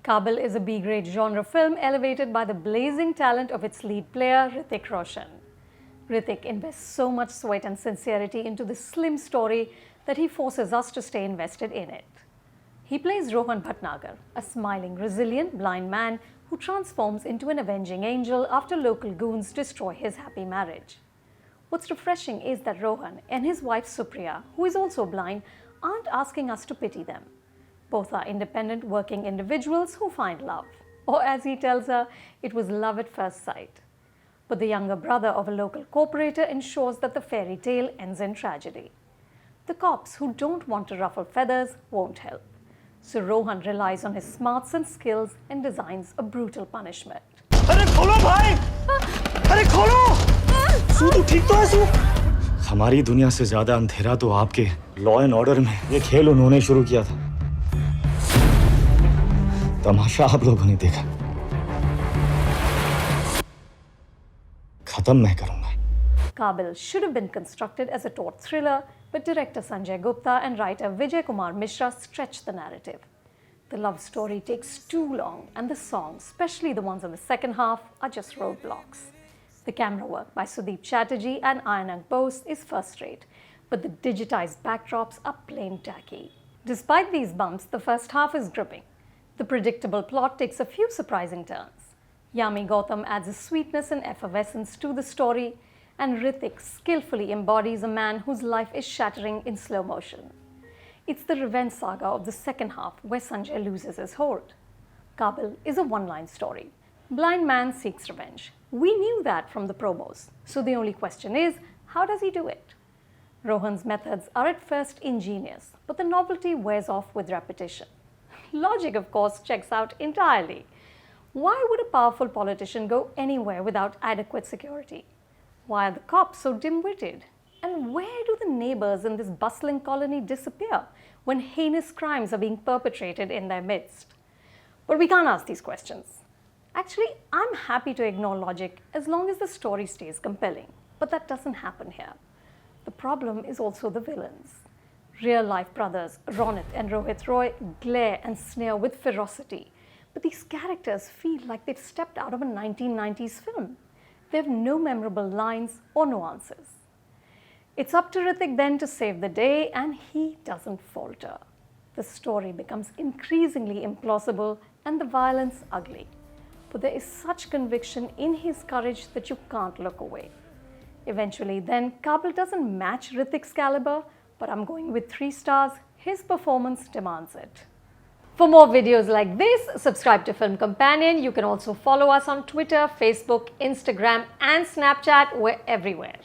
Kaabil is a B-grade genre film elevated by the blazing talent of its lead player, Hrithik Roshan. Hrithik invests so much sweat and sincerity into this slim story that he forces us to stay invested in it. He plays Rohan Bhatnagar, a smiling, resilient, blind man who transforms into an avenging angel after local goons destroy his happy marriage. What's refreshing is that Rohan and his wife Supriya, who is also blind, aren't asking us to pity them. Both are independent working individuals who find love. Or as he tells her, it was love at first sight. But the younger brother of a local corporator ensures that the fairy tale ends in tragedy. The cops who don't want to ruffle feathers won't help. So Rohan relies on his smarts and skills and designs a brutal punishment. अरे खोलो भाई! अरे खोलो! सू तू ठीक तो है सू? हमारी दुनिया से ज्यादा अंधेरा तो आपके लॉ एंड ऑर्डर में ये खेल उन्होंने शुरू किया था। तमाशा आप लोगों ने देखा। खत्म मैं करूंगा। Kaabil should have been constructed as a taut thriller, but director Sanjay Gupta and writer Vijay Kumar Mishra stretched the narrative. The love story takes too long, and the songs, especially the ones in the second half, are just roadblocks. The camera work by Sudeep Chatterjee and Ayanang Bose is first-rate, but the digitized backdrops are plain tacky. Despite these bumps, the first half is gripping. The predictable plot takes a few surprising turns. Yami Gautam adds a sweetness and effervescence to the story, and Hrithik skillfully embodies a man whose life is shattering in slow motion. It's the revenge saga of the second half where Sanjay loses his hold. Kaabil is a one-line story. Blind man seeks revenge. We knew that from the promos, so the only question is, how does he do it? Rohan's methods are at first ingenious, but the novelty wears off with repetition. Logic, of course, checks out entirely. Why would a powerful politician go anywhere without adequate security? Why are the cops so dim-witted? And where do the neighbors in this bustling colony disappear when heinous crimes are being perpetrated in their midst? But we can't ask these questions. Actually, I'm happy to ignore logic as long as the story stays compelling. But that doesn't happen here. The problem is also the villains. Real-life brothers Ronit and Rohit Roy glare and sneer with ferocity. But these characters feel like they've stepped out of a 1990s film. They have no memorable lines or nuances. It's up to Hrithik then to save the day, and he doesn't falter. The story becomes increasingly implausible and the violence ugly. But there is such conviction in his courage that you can't look away. Eventually then, Kaabil doesn't match Hrithik's caliber, but I'm going with 3 stars. His performance demands it. For more videos like this, subscribe to Film Companion. You can also follow us on Twitter, Facebook, Instagram, and Snapchat. We're everywhere.